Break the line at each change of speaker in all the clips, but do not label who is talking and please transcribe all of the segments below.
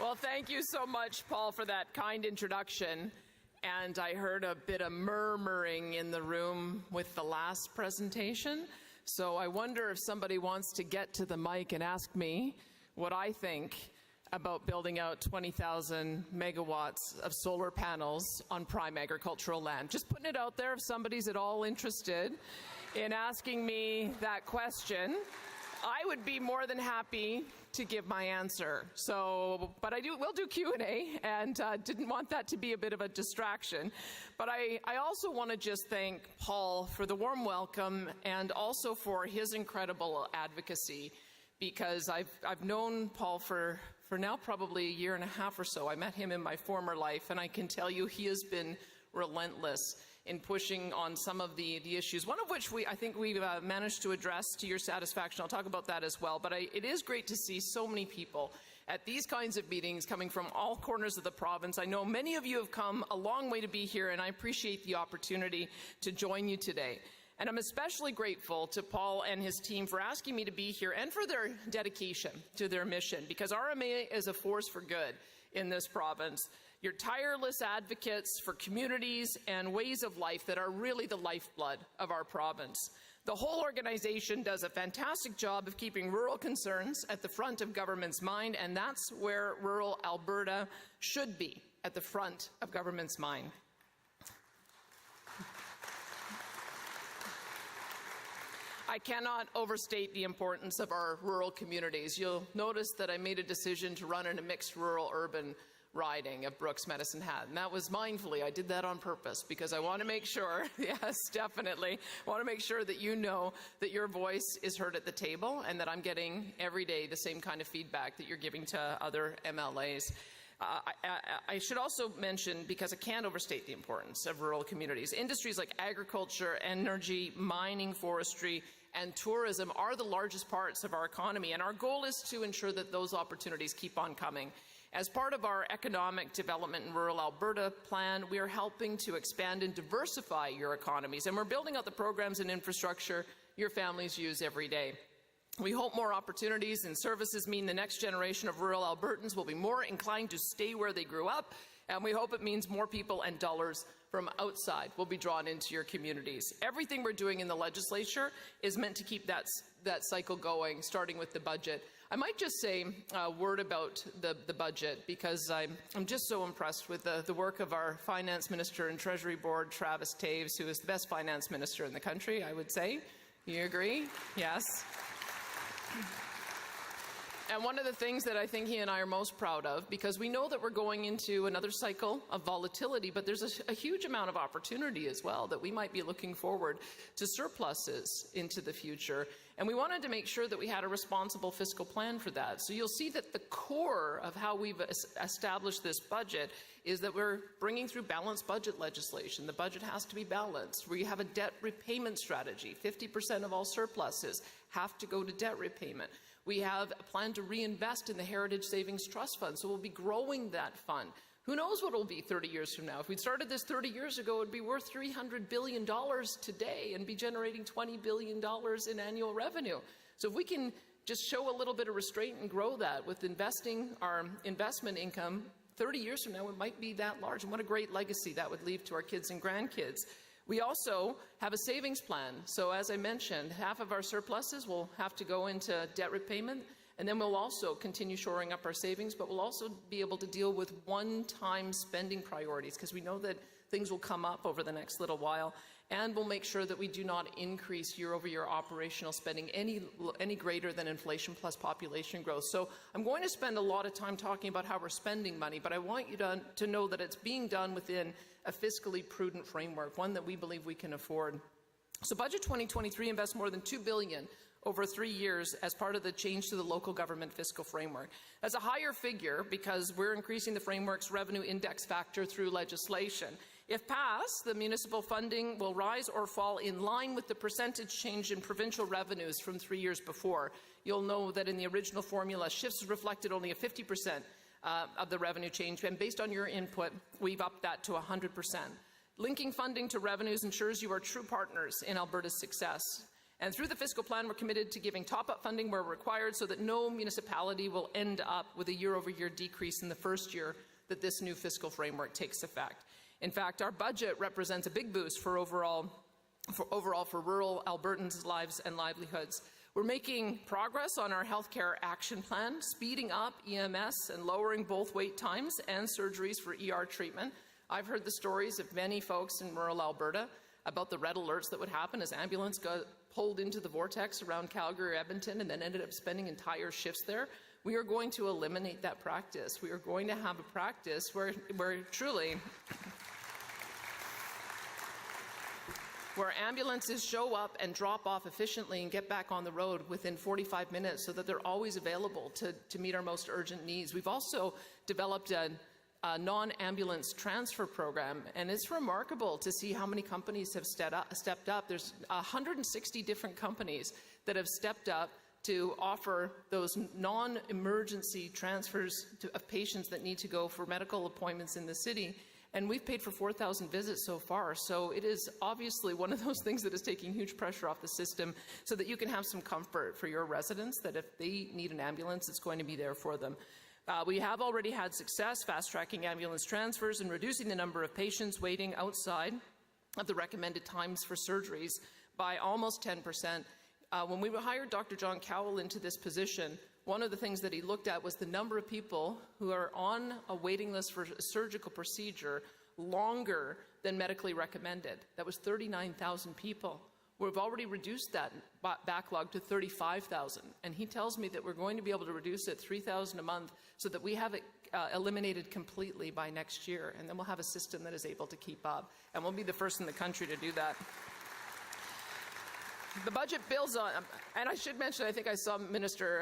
Well, thank you so much, Paul, for that kind introduction. And I heard a bit of murmuring in the room with the last presentation. So I wonder if somebody wants to get to the mic and ask me what I think about building out 20,000 megawatts of solar panels on prime agricultural land. Just putting it out there, if somebody's at all interested in asking me that question, I would be more than happy to give my answer. So, but we'll do Q&A, and didn't want that to be a bit of a distraction. But I also want to just thank Paul for the warm welcome and also for his incredible advocacy, because I've known Paul for now probably a year and a half or so. I met him in my former life, and I can tell you he has been relentless in pushing on some of the issues, one of which I think we've managed to address to your satisfaction. I'll talk about that as well. But it is great to see so many people at these kinds of meetings coming from all corners of the province. I know many of you have come a long way to be here, and I appreciate the opportunity to join you today. And I'm especially grateful to Paul and his team for asking me to be here and for their dedication to their mission, because RMA is a force for good in this province. You're tireless advocates for communities and ways of life that are really the lifeblood of our province. The whole organization does a fantastic job of keeping rural concerns at the front of government's mind, and that's where rural Alberta should be, at the front of government's mind. I cannot overstate the importance of our rural communities. You'll notice that I made a decision to run in a mixed rural-urban riding of Brooks Medicine Hat, and that was mindfully. I did that on purpose because I want to make sure, yes, definitely, I want to make sure that you know that your voice is heard at the table and that I'm getting every day the same kind of feedback that you're giving to other MLAs. I should also mention, because I can't overstate the importance of rural communities, industries like agriculture, energy, mining, forestry, and tourism are the largest parts of our economy, and our goal is to ensure that those opportunities keep on coming. As part of our Economic Development in Rural Alberta plan, we are helping to expand and diversify your economies, and we're building out the programs and infrastructure your families use every day. We hope more opportunities and services mean the next generation of rural Albertans will be more inclined to stay where they grew up, and we hope it means more people and dollars from outside will be drawn into your communities. Everything we're doing in the legislature is meant to keep that cycle going, starting with the budget. I might just say a word about the budget, because I'm just so impressed with the work of our Finance Minister and Treasury Board, Travis Taves, who is the best finance minister in the country, I would say. You agree? Yes. And one of the things that I think he and I are most proud of, because we know that we're going into another cycle of volatility, but there's a huge amount of opportunity as well, that we might be looking forward to surpluses into the future. And we wanted to make sure that we had a responsible fiscal plan for that. So you'll see that the core of how we've established this budget is that we're bringing through balanced budget legislation. The budget has to be balanced. We have a debt repayment strategy. 50% of all surpluses have to go to debt repayment. We have a plan to reinvest in the Heritage Savings Trust Fund, so we'll be growing that fund. Who knows what it'll be 30 years from now? If we'd started this 30 years ago, it would be worth $300 billion today and be generating $20 billion in annual revenue. So if we can just show a little bit of restraint and grow that with investing our investment income, 30 years from now, it might be that large. And what a great legacy that would leave to our kids and grandkids. We also have a savings plan. So as I mentioned, half of our surpluses will have to go into debt repayment, and then we'll also continue shoring up our savings, but we'll also be able to deal with one-time spending priorities, because we know that things will come up over the next little while, and we'll make sure that we do not increase year-over-year operational spending any greater than inflation plus population growth. So I'm going to spend a lot of time talking about how we're spending money, but I want you to know that it's being done within a fiscally prudent framework, one that we believe we can afford. So Budget 2023 invests more than $2 billion over 3 years as part of the change to the local government fiscal framework. That's a higher figure because we're increasing the framework's revenue index factor through legislation. If passed, the municipal funding will rise or fall in line with the percentage change in provincial revenues from 3 years before. You'll know that in the original formula, shifts reflected only a 50% of the revenue change, and based on your input, we've upped that to 100%. Linking funding to revenues ensures you are true partners in Alberta's success. And through the fiscal plan, we're committed to giving top-up funding where required so that no municipality will end up with a year-over-year decrease in the first year that this new fiscal framework takes effect. In fact, our budget represents a big boost for rural Albertans' lives and livelihoods. We're making progress on our healthcare action plan, speeding up EMS and lowering both wait times and surgeries for ER treatment. I've heard the stories of many folks in rural Alberta about the red alerts that would happen as ambulance got pulled into the vortex around Calgary or Edmonton and then ended up spending entire shifts there. We are going to eliminate that practice. We are going to have a practice where truly where ambulances show up and drop off efficiently and get back on the road within 45 minutes so that they're always available to meet our most urgent needs. We've also developed a non-ambulance transfer program, and it's remarkable to see how many companies have stepped up. There's 160 different companies that have stepped up to offer those non-emergency transfers of patients that need to go for medical appointments in the city. And we've paid for 4,000 visits so far. So it is obviously one of those things that is taking huge pressure off the system so that you can have some comfort for your residents that if they need an ambulance, it's going to be there for them. We have already had success fast-tracking ambulance transfers and reducing the number of patients waiting outside of the recommended times for surgeries by almost 10%. When we hired Dr. John Cowell into this position, one of the things that he looked at was the number of people who are on a waiting list for a surgical procedure longer than medically recommended. That was 39,000 people. We've already reduced that backlog to 35,000. And he tells me that we're going to be able to reduce it 3,000 a month so that we have it eliminated completely by next year. And then we'll have a system that is able to keep up. And we'll be the first in the country to do that. The budget builds on, and I should mention, I think I saw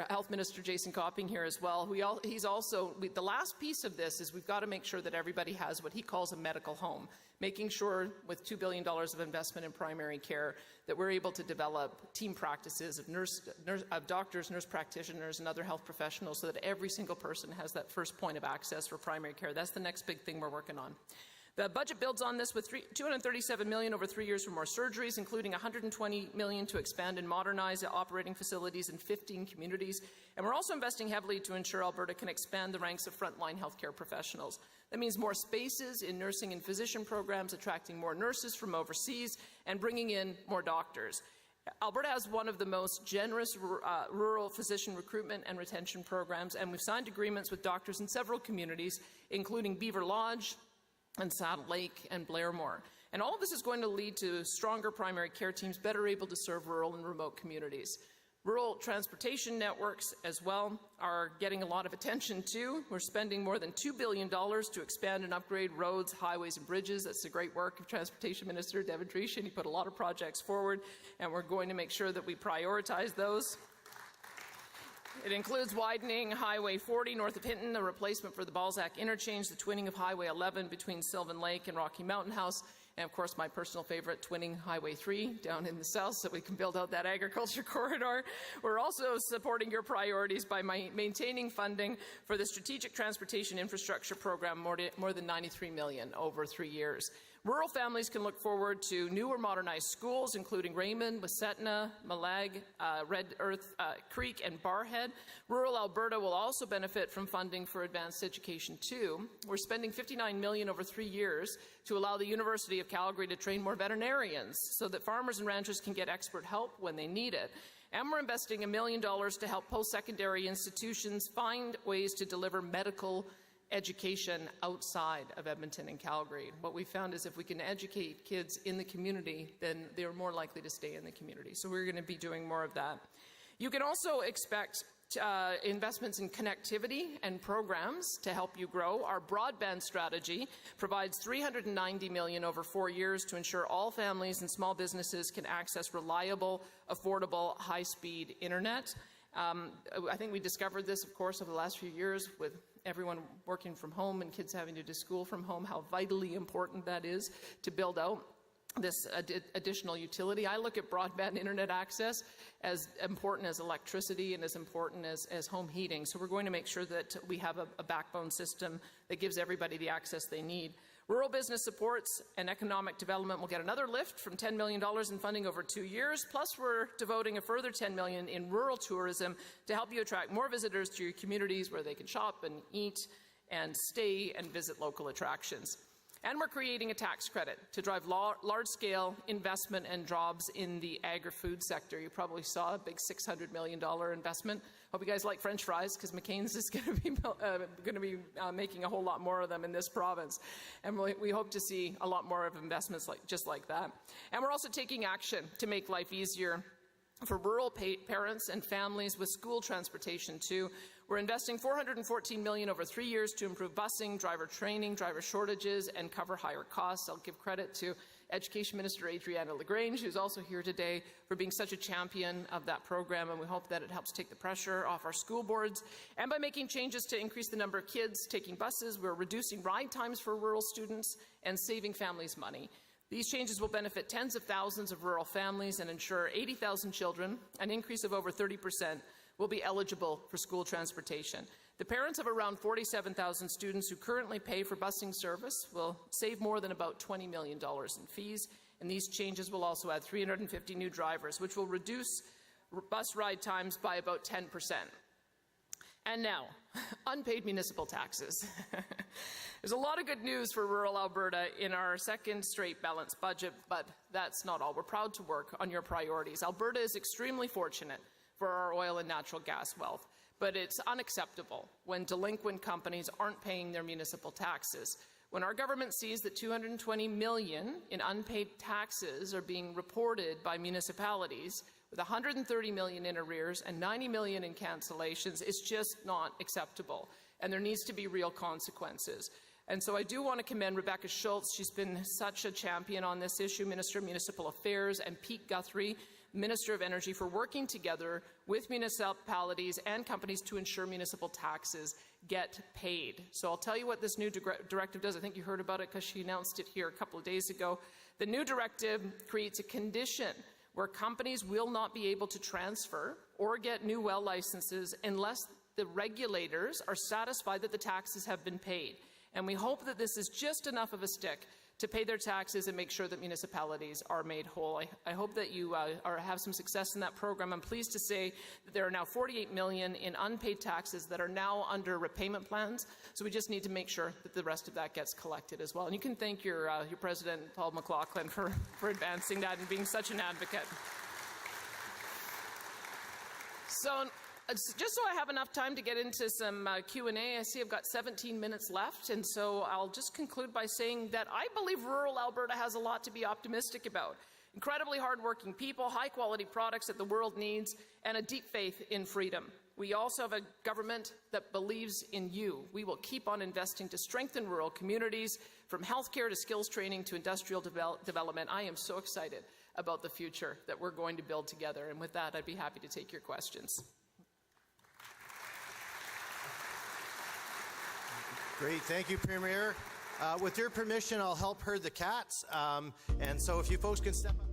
Health Minister Jason Copping here as well. He's also, the last piece of this is we've got to make sure that everybody has what he calls a medical home, making sure with $2 billion of investment in primary care that we're able to develop team practices of doctors, nurse practitioners, and other health professionals so that every single person has that first point of access for primary care. That's the next big thing we're working on. The budget builds on this with $237 million over 3 years for more surgeries, including $120 million to expand and modernize operating facilities in 15 communities. And we're also investing heavily to ensure Alberta can expand the ranks of frontline healthcare professionals. That means more spaces in nursing and physician programs, attracting more nurses from overseas, and bringing in more doctors. Alberta has one of the most generous rural physician recruitment and retention programs, and we've signed agreements with doctors in several communities, including Beaver Lodge, and Saddle Lake and Blairmore. And all of this is going to lead to stronger primary care teams better able to serve rural and remote communities. Rural transportation networks as well are getting a lot of attention too. We're spending more than $2 billion to expand and upgrade roads, highways and bridges. That's the great work of Transportation Minister Devin Dreeshen. He put a lot of projects forward, and we're going to make sure that we prioritize those. It includes widening Highway 40 north of Hinton, a replacement for the Balzac interchange, the twinning of Highway 11 between Sylvan Lake and Rocky Mountain House, and of course my personal favorite, twinning Highway 3 down in the south so we can build out that agriculture corridor. We're also supporting your priorities by maintaining funding for the Strategic Transportation Infrastructure Program, more than $93 million over 3 years. Rural families can look forward to newer modernized schools, including Raymond, Wasetna, Malag, Red Earth Creek, and Barhead. Rural Alberta will also benefit from funding for advanced education too. We're spending $59 million over 3 years to allow the University of Calgary to train more veterinarians so that farmers and ranchers can get expert help when they need it. And we're investing $1 million to help post-secondary institutions find ways to deliver medical education outside of Edmonton and Calgary. What we found is if we can educate kids in the community, then they're more likely to stay in the community. So we're going to be doing more of that. You can also expect investments in connectivity and programs to help you grow. Our broadband strategy provides $390 million over 4 years to ensure all families and small businesses can access reliable, affordable, high-speed internet. I think we discovered this, of course, over the last few years with everyone working from home and kids having to do school from home, how vitally important that is to build out this additional utility. I look at broadband internet access as important as electricity and as important as home heating. So we're going to make sure that we have a backbone system that gives everybody the access they need. Rural business supports and economic development will get another lift from $10 million in funding over 2 years, plus we're devoting a further $10 million in rural tourism to help you attract more visitors to your communities where they can shop and eat and stay and visit local attractions. And we're creating a tax credit to drive large-scale investment and jobs in the agri-food sector. You probably saw a big $600 million investment. Hope you guys like French fries, because McCain's is going to be making a whole lot more of them in this province. And we hope to see a lot more of investments just like that. And we're also taking action to make life easier for rural parents and families with school transportation too. We're investing $414 million over 3 years to improve busing, driver training, driver shortages, and cover higher costs. I'll give credit to Education Minister Adriana LaGrange, who's also here today, for being such a champion of that program, and we hope that it helps take the pressure off our school boards. And by making changes to increase the number of kids taking buses, we're reducing ride times for rural students and saving families money. These changes will benefit tens of thousands of rural families and ensure 80,000 children, an increase of over 30%, will be eligible for school transportation. The parents of around 47,000 students who currently pay for busing service will save more than about $20 million in fees, and these changes will also add 350 new drivers, which will reduce bus ride times by about 10%. And now, unpaid municipal taxes. There's a lot of good news for rural Alberta in our second straight balanced budget, but that's not all. We're proud to work on your priorities. Alberta is extremely fortunate for our oil and natural gas wealth, but it's unacceptable when delinquent companies aren't paying their municipal taxes. When our government sees that $220 million in unpaid taxes are being reported by municipalities, with $130 million in arrears and $90 million in cancellations, it's just not acceptable, and there needs to be real consequences. And so I do want to commend Rebecca Schultz. She's been such a champion on this issue, Minister of Municipal Affairs, and Pete Guthrie, Minister of Energy, for working together with municipalities and companies to ensure municipal taxes get paid. So I'll tell you what this new directive does. I think you heard about it because she announced it here a couple of days ago. The new directive creates a condition where companies will not be able to transfer or get new well licenses unless the regulators are satisfied that the taxes have been paid. And we hope that this is just enough of a stick to pay their taxes and make sure that municipalities are made whole. I hope that you have some success in that program. I'm pleased to say that there are now $48 million in unpaid taxes that are now under repayment plans, so we just need to make sure that the rest of that gets collected as well. And you can thank your President, Paul McLaughlin, for advancing that and being such an advocate. So, just so I have enough time to get into some Q&A, I see I've got 17 minutes left, and so I'll just conclude by saying that I believe rural Alberta has a lot to be optimistic about. Incredibly hardworking people, high-quality products that the world needs, and a deep faith in freedom. We also have a government that believes in you. We will keep on investing to strengthen rural communities, from healthcare to skills training to industrial development. I am so excited about the future that we're going to build together, and with that, I'd be happy to take your questions.
Great, thank you, Premier. With your permission, I'll help herd the cats. And so if you folks can step up.